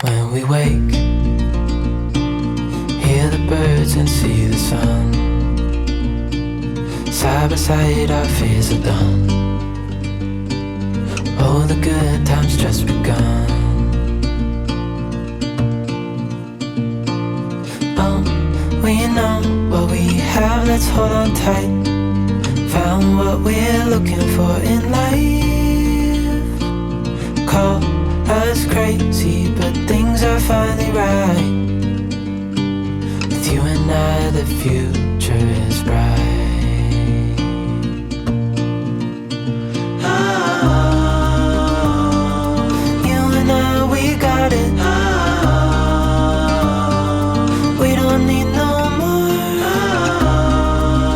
When we wake, hear the birds and see the sun. Side by side our fears are done. Oh, the good times just begun. Oh, we know what we have, let's hold on tight. Found what we're looking for in life. Call us crazy, but things are finally right. With you and I, the future is bright. Oh, you and I, we got it. Oh, we don't need no more. Oh,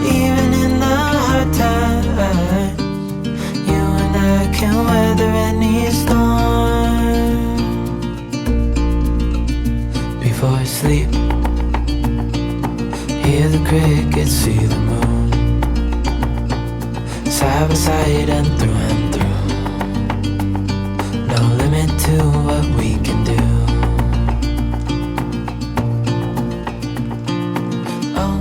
even in the hard times, you and I can weather any storm. Before I sleep, hear the crickets, see the moon. Side by side and through, no limit to what we can do. Oh,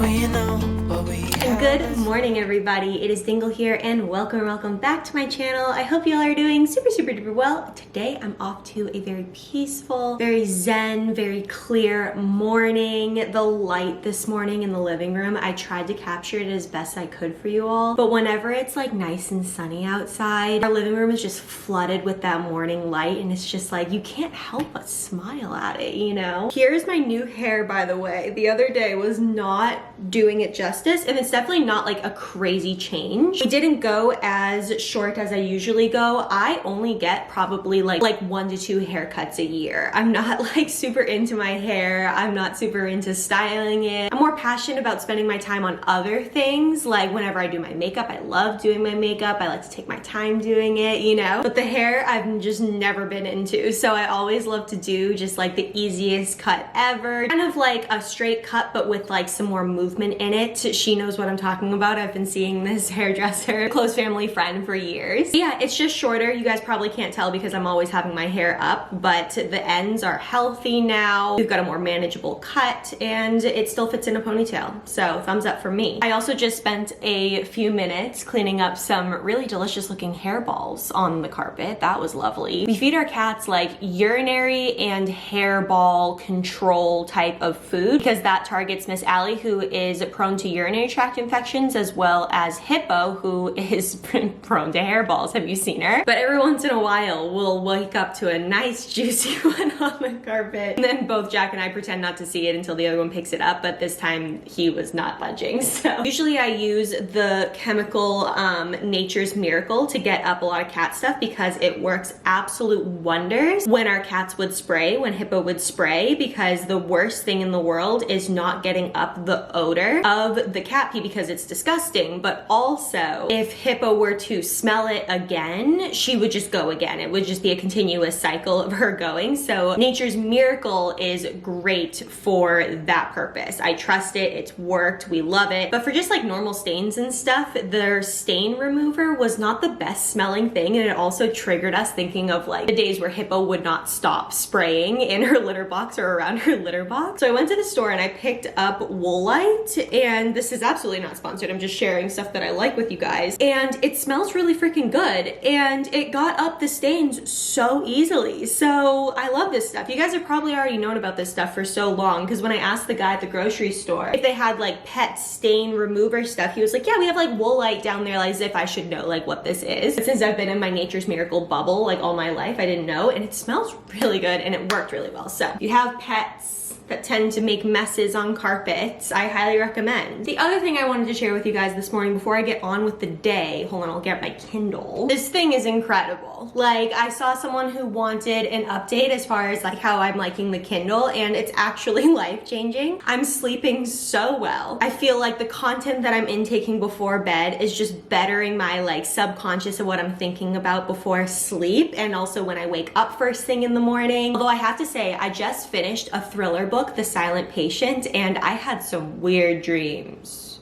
we know what we have. Good morning, everybody. It is Dingle here, and welcome back to my channel. I hope you all are doing super duper well. Today I'm off to a very peaceful, very zen, very clear morning. The light this morning in the living room, I tried to capture it as best I could for you all, but whenever it's like nice and sunny outside, our living room is just flooded with that morning light, and it's just like you can't help but smile at it, you know? Here's my new hair, by the way. The other day was not doing it justice, and it's definitely not like a crazy change. I didn't go as short as I usually go. I only get probably like 1 to 2 haircuts a year. I'm not like super into my hair. I'm not super into styling it. I'm more passionate about spending my time on other things. Like whenever I do my makeup, I love doing my makeup. I like to take my time doing it, you know? But the hair, I've just never been into. So I always love to do just like the easiest cut ever. Kind of like a straight cut, but with like some more movement in it. She knows what I'm talking about. I've been seeing this hairdresser, close family friend, for years. Yeah, it's just shorter. You guys probably can't tell because I'm always having my hair up, but the ends are healthy now. We've got a more manageable cut, and it still fits in a ponytail. So thumbs up for me. I also just spent a few minutes cleaning up some really delicious looking hairballs on the carpet. That was lovely. We feed our cats like urinary and hairball control type of food because that targets Miss Allie, who is prone to urinary tract infections, as well as Hippo, who is prone to hairballs. Have you seen her? But every once in a while, we'll wake up to a nice juicy one on the carpet. And then both Jack and I pretend not to see it until the other one picks it up, but this time he was not budging. So usually I use the chemical Nature's Miracle to get up a lot of cat stuff because it works absolute wonders when our cats would spray, when Hippo would spray, because the worst thing in the world is not getting up the odor of the cat pee because it's disgusting. But also, if Hippo were to smell it again, she would just go again. It would just be a continuous cycle of her going. So Nature's Miracle is great for that purpose. I trust it. It's worked. We love it. But for just like normal stains and stuff, their stain remover was not the best smelling thing, and it also triggered us thinking of like the days where Hippo would not stop spraying in her litter box or around her litter box. So I went to the store and I picked up Woolite, and this is absolutely not sponsored. I'm just sharing stuff that I like with you guys, and it smells really freaking good, and it got up the stains so easily. So I love this stuff. You guys have probably already known about this stuff for so long, because when I asked the guy at the grocery store if they had like pet stain remover stuff, he was like, yeah, we have like Woolite down there, like as if I should know like what this is. But since I've been in my Nature's Miracle bubble like all my life, I didn't know, and it smells really good and it worked really well. So if you have pets that tend to make messes on carpets, I highly recommend. The other thing I wanted to share with you guys this morning before I get on with the day, hold on, I'll get my Kindle. This thing is incredible. Like, I saw someone who wanted an update as far as like how I'm liking the Kindle, and it's actually life-changing. I'm sleeping so well. I feel like the content that I'm intaking before bed is just bettering my like subconscious of what I'm thinking about before sleep, and also when I wake up first thing in the morning. Although I have to say, I just finished a thriller book, The Silent Patient, and I had some weird dreams.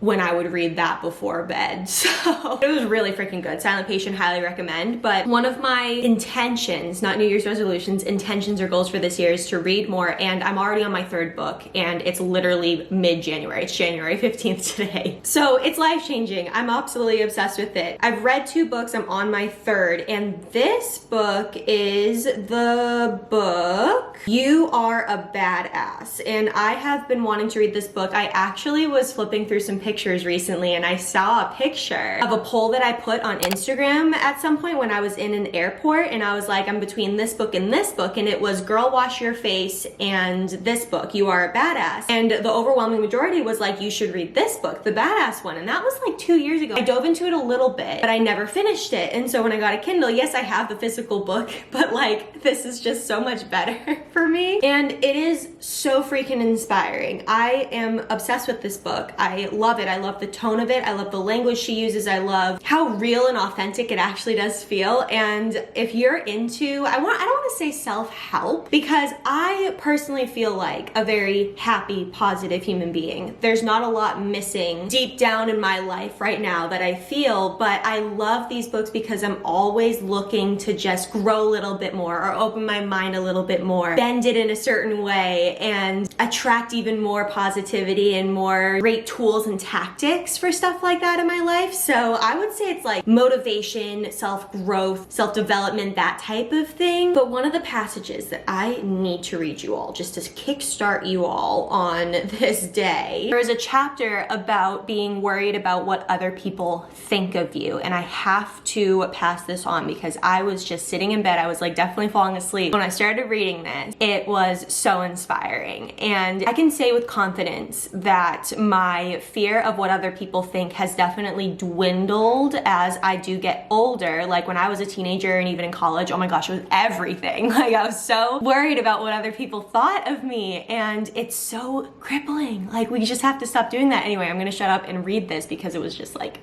when I would read that before bed. So it was really freaking good. Silent Patient, highly recommend. But one of my intentions, not New Year's resolutions, intentions or goals for this year is to read more. And I'm already on my 3rd book and it's literally mid-January. It's January 15th today. So it's life-changing. I'm absolutely obsessed with it. I've read 2 books. I'm on my 3rd. And this book is the book You Are a Badass. And I have been wanting to read this book. I actually was flipping through some pictures recently and I saw a picture of a poll that I put on Instagram at some point when I was in an airport, and I was like, I'm between this book and this book, and it was Girl Wash Your Face and this book, You Are a Badass. And the overwhelming majority was like, you should read this book, the badass one. And that was like 2 years ago. I dove into it a little bit, but I never finished it. And so when I got a Kindle, yes, I have the physical book, but like, this is just so much better for me. And it is so freaking inspiring. I am obsessed with this book. I love it. I love the tone of it. I love the language she uses. I love how real and authentic it actually does feel. And if you're into, I don't want to say self-help, because I personally feel like a very happy, positive human being. There's not a lot missing deep down in my life right now that I feel, but I love these books because I'm always looking to just grow a little bit more or open my mind a little bit more, bend it in a certain way, and attract even more positivity and more great tools and tactics for stuff like that in my life. So I would say it's like motivation, self-growth, self-development, that type of thing. But one of the passages that I need to read you all, just to kickstart you all on this day, there is a chapter about being worried about what other people think of you. And I have to pass this on because I was just sitting in bed. I was like definitely falling asleep when I started reading this. It was so inspiring. And I can say with confidence that my fear of what other people think has definitely dwindled as I do get older. Like when I was a teenager and even in college, oh my gosh, it was everything. Like I was so worried about what other people thought of me, and it's so crippling. Like we just have to stop doing that. Anyway, I'm gonna shut up and read this because it was just like,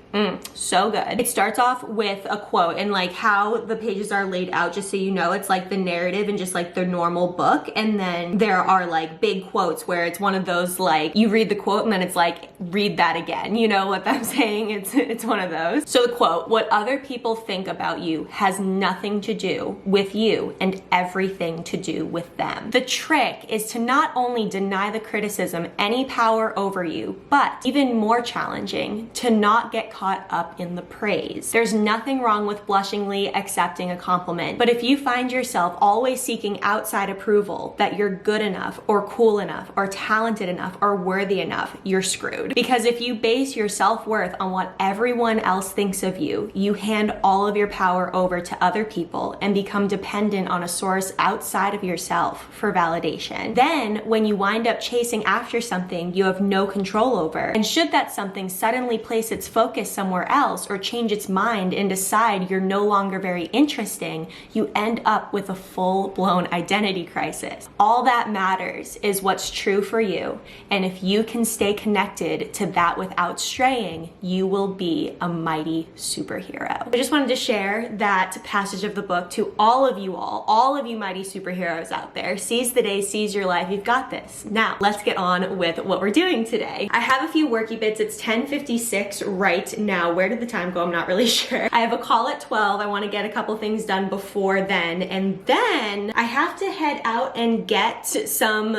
so good. It starts off with a quote, and like how the pages are laid out, just so you know, it's like the narrative and just like the normal book. And then there are like big quotes where it's one of those, like you read the quote and then it's like, read that again. You know what I'm saying? It's one of those. So the quote, what other people think about you has nothing to do with you and everything to do with them. The trick is to not only deny the criticism any power over you, but even more challenging, to not get caught up in the praise. There's nothing wrong with blushingly accepting a compliment, but if you find yourself always seeking outside approval that you're good enough or cool enough or talented enough or worthy enough, you're screwed. Because if you base your self-worth on what everyone else thinks of you, you hand all of your power over to other people and become dependent on a source outside of yourself for validation. Then, when you wind up chasing after something you have no control over, and should that something suddenly place its focus somewhere else or change its mind and decide you're no longer very interesting, you end up with a full-blown identity crisis. All that matters is what's true for you, and if you can stay connected to that without straying, you will be a mighty superhero. I just wanted to share that passage of the book to all of you mighty superheroes out there. Seize the day, seize your life. You've got this. Now, let's get on with what we're doing today. I have a few worky bits. It's 10:56 right now. Where did the time go? I'm not really sure. I have a call at 12. I want to get a couple things done before then. And then I have to head out and get some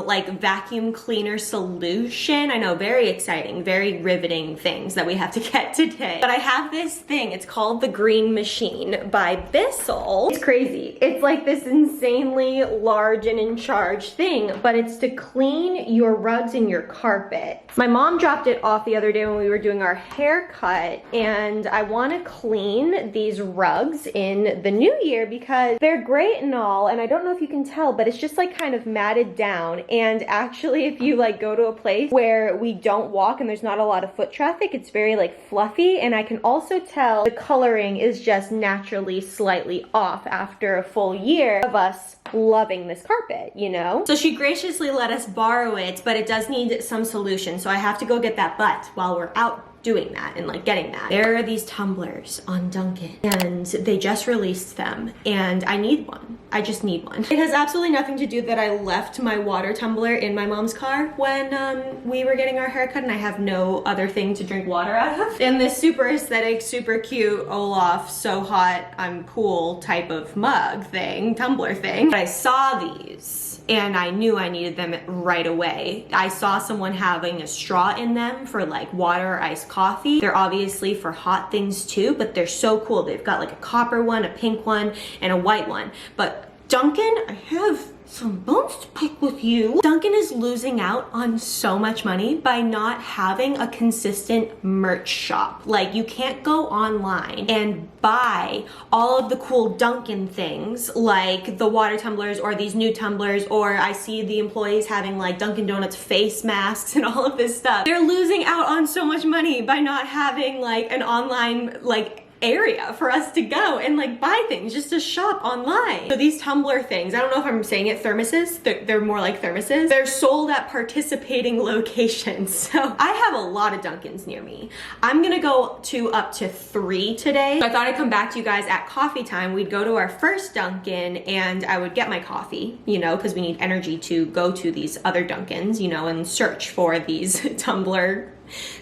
like vacuum cleaner solution. I know, very exciting, very riveting things that we have to get today. But I have this thing. It's called the Green Machine by Bissell. It's crazy. It's like this insanely large and in charge thing, but it's to clean your rugs and your carpet. My mom dropped it off the other day when we were doing our haircut, and I want to clean these rugs in the new year because they're great and all, and I don't know if you can tell, but it's just like kind of matted down. And actually, if you like go to a place where we don't walk and there's not a lot of foot traffic, it's very like fluffy, and I can also tell the coloring is just naturally slightly off after a full year of us loving this carpet, you know? So she graciously let us borrow it, but it does need some solution, so I have to go get that. But while we're out doing that and like getting that. There are these tumblers on Dunkin' and they just released them and I need one. I just need one. It has absolutely nothing to do that I left my water tumbler in my mom's car when we were getting our haircut and I have no other thing to drink water out of. And this super aesthetic, super cute Olaf, so hot, I'm cool type of mug thing, tumbler thing. But I saw these and I knew I needed them right away. I saw someone having a straw in them for like water or iced coffee. They're obviously for hot things too, but they're so cool. They've got like a copper one, a pink one, and a white one. But Dunkin', I have some bones to pick with you. Dunkin' is losing out on so much money by not having a consistent merch shop. Like, you can't go online and buy all of the cool Dunkin' things, like the water tumblers or these new tumblers, or I see the employees having like Dunkin' Donuts face masks and all of this stuff. They're losing out on so much money by not having like an online like area for us to go and like buy things, just to shop online. So these tumbler things, I don't know if I'm saying it, thermoses, they're more like thermoses. They're sold at participating locations. So I have a lot of Dunkins near me. I'm gonna go to up to 3 today. So I thought I'd come back to you guys at coffee time. We'd go to our first Dunkin' and I would get my coffee, you know, because we need energy to go to these other Dunkins, you know, and search for these tumbler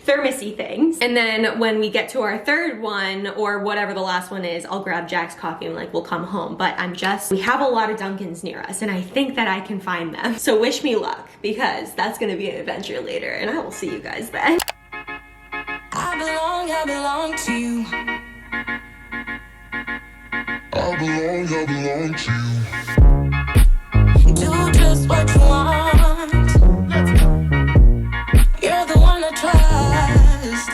thermosy things. And then when we get to our third one or whatever the last one is, I'll grab Jack's coffee and like we'll come home. But we have a lot of Dunkins near us and I think that I can find them. So wish me luck because that's gonna be an adventure later and I will see you guys then. I belong to you. I belong to you. Do just what you want. You're the one I trust.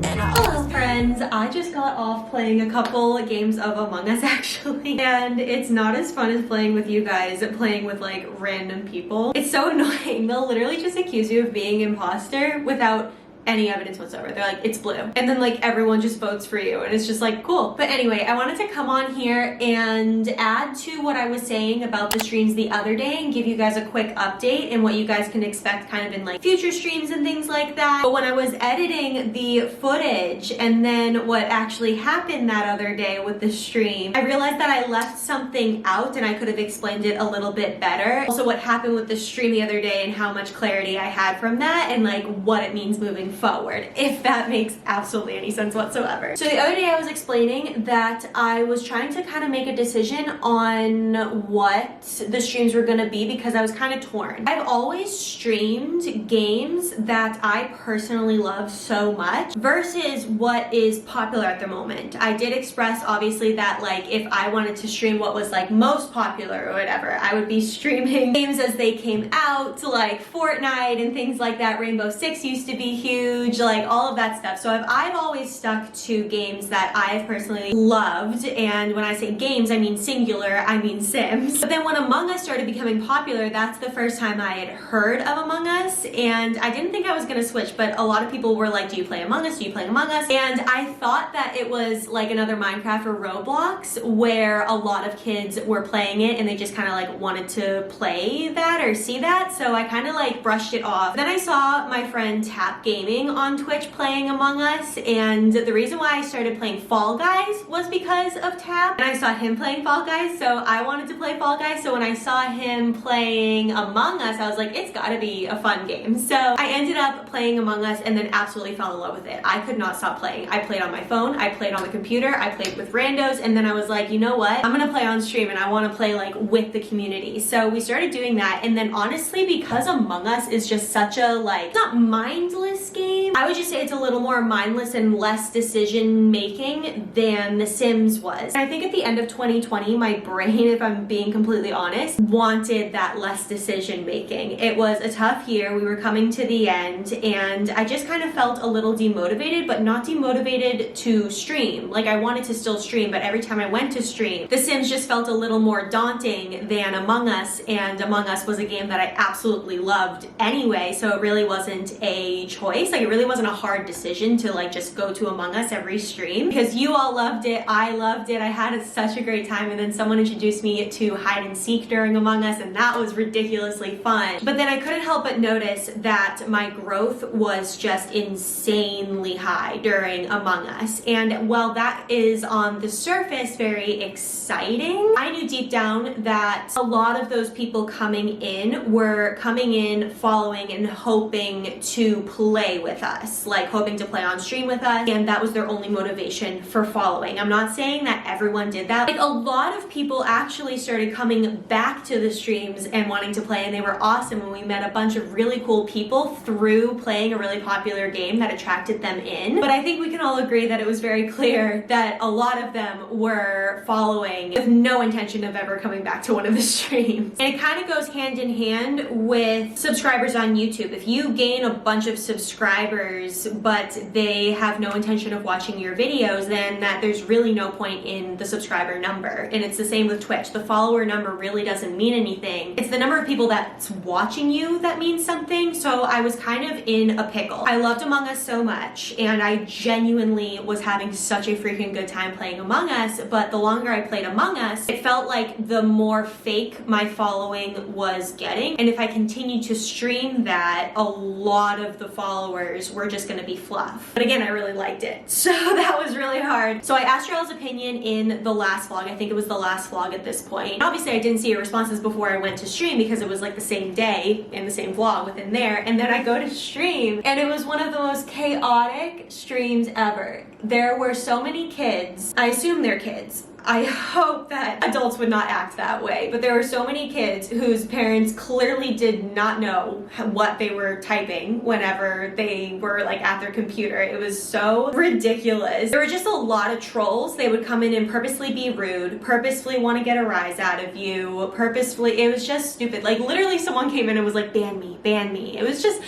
Hello friends, I just got off playing a couple games of Among Us actually, and it's not as fun as playing with you guys, playing with like random people. It's so annoying. They'll literally just accuse you of being imposter without any evidence whatsoever. They're like, it's blue. And then like everyone just votes for you and it's just like, cool. But anyway, I wanted to come on here and add to what I was saying about the streams the other day and give you guys a quick update and what you guys can expect kind of in like future streams and things like that. But when I was editing the footage and then what actually happened that other day with the stream, I realized that I left something out and I could have explained it a little bit better. Also what happened with the stream the other day and how much clarity I had from that and like what it means moving forward, if that makes absolutely any sense whatsoever. So the other day I was explaining that I was trying to kind of make a decision on what the streams were gonna be because I was kind of torn. I've always streamed games that I personally love so much versus what is popular at the moment. I did express obviously that like if I wanted to stream what was like most popular or whatever, I would be streaming games as they came out, like Fortnite and things like that. Rainbow Six used to be huge, like all of that stuff. So I've always stuck to games that I've personally loved, and when I say games, I mean singular, I mean Sims. But then when Among Us started becoming popular, that's the first time I had heard of Among Us, and I didn't think I was gonna switch, but a lot of people were like, do you play Among Us? Do you play Among Us? And I thought that it was like another Minecraft or Roblox where a lot of kids were playing it and they just kind of like wanted to play that or see that, so I kind of like brushed it off. Then I saw my friend Tap Gaming on Twitch playing Among Us, and the reason why I started playing Fall Guys was because of Tap, and I saw him playing Fall Guys, so I wanted to play Fall Guys. So when I saw him playing Among Us, I was like, it's gotta be a fun game. So I ended up playing Among Us and then absolutely fell in love with it. I could not stop playing. I played on my phone, I played on the computer, I played with randos, and then I was like, you know what? I'm gonna play on stream and I wanna play like with the community. So we started doing that, and then honestly, because Among Us is just such a like, not mindless game, I would just say it's a little more mindless and less decision making than The Sims was. And I think at the end of 2020, my brain, if I'm being completely honest, wanted that less decision making. It was a tough year. We were coming to the end and I just kind of felt a little demotivated, but not demotivated to stream. Like I wanted to still stream, but every time I went to stream, The Sims just felt a little more daunting than Among Us, and Among Us was a game that I absolutely loved anyway, so it really wasn't a choice. Like it really wasn't a hard decision to like just go to Among Us every stream because you all loved it. I loved it. I had such a great time. And then someone introduced me to hide and seek during Among Us, and that was ridiculously fun. But then I couldn't help but notice that my growth was just insanely high during Among Us. And while that is on the surface very exciting, I knew deep down that a lot of those people coming in were coming in following and hoping to play with us, like hoping to play on stream with us, and that was their only motivation for following. I'm not saying that everyone did that. Like a lot of people actually started coming back to the streams and wanting to play, and they were awesome, and we met a bunch of really cool people through playing a really popular game that attracted them in. But I think we can all agree that it was very clear that a lot of them were following with no intention of ever coming back to one of the streams. And it kind of goes hand in hand with subscribers on YouTube. If you gain a bunch of subscribers but they have no intention of watching your videos, then there's really no point in the subscriber number. And it's the same with Twitch. The follower number really doesn't mean anything. It's the number of people that's watching you that means something. So I was kind of in a pickle. I loved Among Us so much, and I genuinely was having such a freaking good time playing Among Us, but the longer I played Among Us, it felt like the more fake my following was getting. And if I continued to stream that, a lot of the followers were just gonna be fluff. But again, I really liked it. So that was really hard. So I asked y'all's opinion in the last vlog. I think it was the last vlog at this point. Obviously I didn't see your responses before I went to stream because it was like the same day in the same vlog within there. And then I go to stream and it was one of the most chaotic streams ever. There were so many kids. I assume they're kids. I hope that adults would not act that way, but there were so many kids whose parents clearly did not know what they were typing whenever they were like at their computer. It was so ridiculous. There were just a lot of trolls. They would come in and purposely be rude, purposefully want to get a rise out of you, purposefully, it was just stupid. Like literally someone came in and was like, ban me, ban me. It was just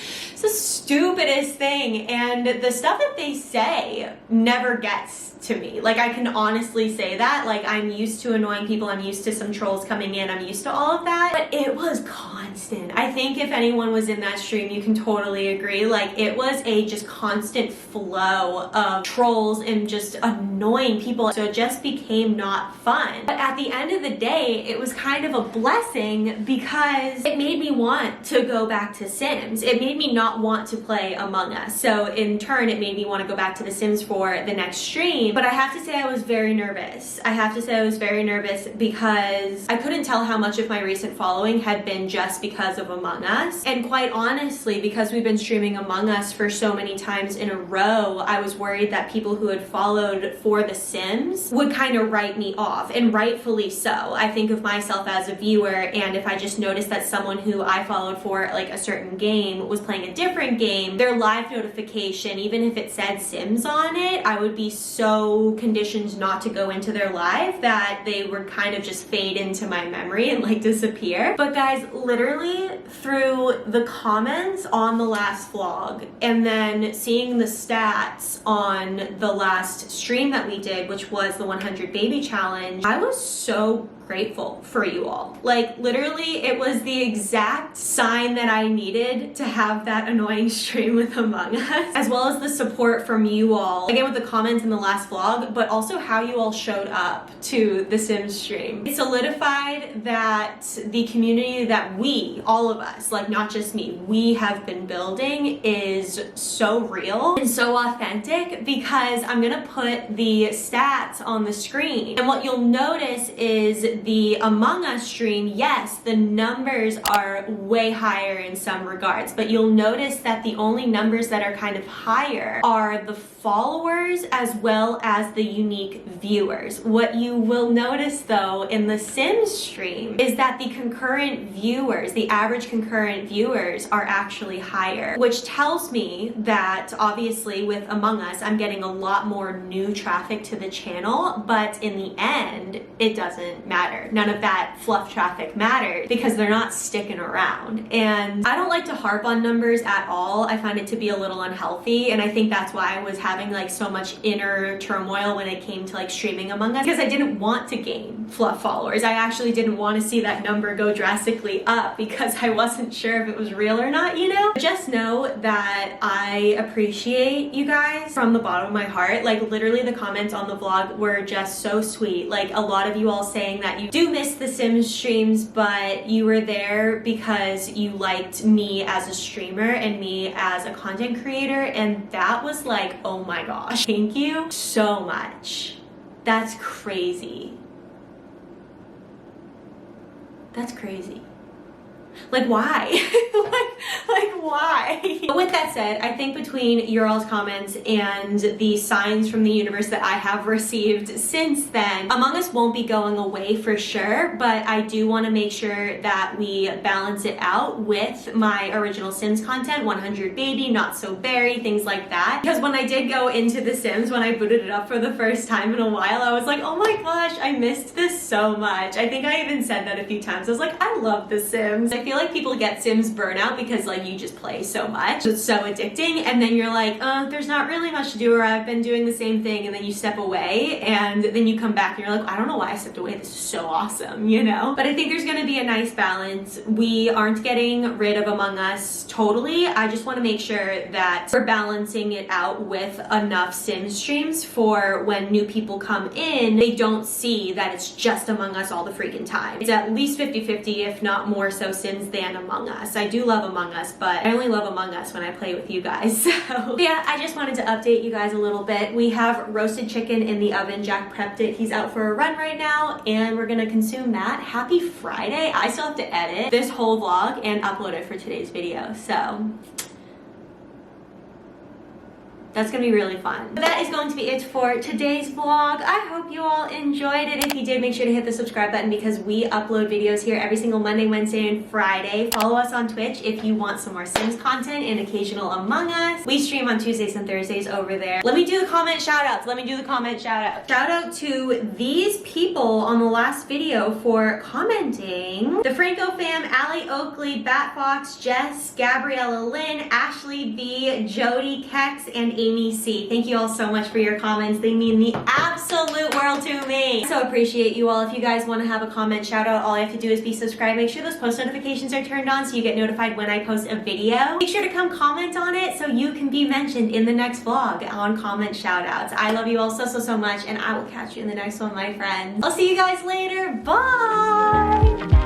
the stupidest thing. And the stuff that they say never gets to me. Like I can honestly say that. Like I'm used to annoying people, I'm used to some trolls coming in, I'm used to all of that, but it was constant. I think if anyone was in that stream, you can totally agree. Like it was a just constant flow of trolls and just annoying people. So it just became not fun. But at the end of the day, it was kind of a blessing because it made me want to go back to Sims. It made me not want to play Among Us. So in turn, it made me want to go back to The Sims for the next stream. But I have to say I was very nervous. I have to say I was very nervous because I couldn't tell how much of my recent following had been just because of Among Us. And quite honestly, because we've been streaming Among Us for so many times in a row, I was worried that people who had followed for The Sims would kind of write me off, and rightfully so. I think of myself as a viewer, and if I just noticed that someone who I followed for like a certain game was playing a different game, their live notification, even if it said Sims on it, I would be so conditioned not to go into their live that they would kind of just fade into my memory and like disappear. But guys, literally through the comments on the last vlog and then seeing the stats on the last stream that we did, which was the 100 baby challenge, I was so grateful for you all. Like literally it was the exact sign that I needed to have that annoying stream with Among Us, as well as the support from you all, again with the comments in the last vlog, but also how you all showed up to the Sims stream. It solidified that the community that we, all of us, like not just me, we have been building is so real and so authentic, because I'm gonna put the stats on the screen, and what you'll notice is the Among Us stream, yes, the numbers are way higher in some regards, but you'll notice that the only numbers that are kind of higher are the followers as well as the unique viewers. What you will notice though in the Sims stream is that the concurrent viewers, the average concurrent viewers, are actually higher, which tells me that obviously with Among Us, I'm getting a lot more new traffic to the channel, but in the end, it doesn't matter. None of that fluff traffic matters because they're not sticking around. And I don't like to harp on numbers at all. I find it to be a little unhealthy, and I think that's why I was having like so much inner turmoil when it came to like streaming Among Us because I didn't want to gain fluff followers. I actually didn't want to see that number go drastically up because I wasn't sure if it was real or not, you know? Just know that I appreciate you guys from the bottom of my heart. Like literally the comments on the vlog were just so sweet. Like a lot of you all saying that you do miss the Sims streams, but you were there because you liked me as a streamer and me as a content creator, and that was like, oh my gosh, thank you so much. That's crazy. That's crazy. Like why? like why? But with that said, I think between your all's comments and the signs from the universe that I have received since then, Among Us won't be going away for sure, but I do want to make sure that we balance it out with my original Sims content, 100 Baby, Not So Berry, things like that. Because when I did go into The Sims, when I booted it up for the first time in a while, I was like, oh my gosh, I missed this so much. I think I even said that a few times. I was like, I love The Sims. I feel like people get Sims burnout because like you just play so much. It's so addicting, and then you're like, there's not really much to do, or I've been doing the same thing, and then you step away and then you come back and you're like, I don't know why I stepped away. This is so awesome, you know? But I think there's gonna be a nice balance. We aren't getting rid of Among Us totally. I just want to make sure that we're balancing it out with enough Sims streams for when new people come in, they don't see that it's just Among Us all the freaking time. It's at least 50-50, if not more so Sims than Among Us. I do love Among Us, but I only love Among Us when I play with you guys. So yeah, I just wanted to update you guys a little bit. We have roasted chicken in the oven. Jack prepped it. He's out for a run right now, and we're gonna consume that. Happy Friday. I still have to edit this whole vlog and upload it for today's video, so that's gonna be really fun. But that is going to be it for today's vlog. I hope you all enjoyed it. If you did, make sure to hit the subscribe button because we upload videos here every single Monday, Wednesday, and Friday. Follow us on Twitch if you want some more Sims content and occasional Among Us. We stream on Tuesdays and Thursdays over there. Let me do the comment shout outs. Shout out to these people on the last video for commenting. The Franco fam, Allie Oakley, Bat Fox, Jess, Gabriella Lynn, Ashley B, Jody Kex, and Amy C. Thank you all so much for your comments. They mean the absolute world to me. So appreciate you all. If you guys want to have a comment shout out, all you have to do is be subscribed. Make sure those post notifications are turned on so you get notified when I post a video. Make sure to come comment on it so you can be mentioned in the next vlog on comment shout outs. I love you all so much, and I will catch you in the next one, my friends. I'll see you guys later. Bye!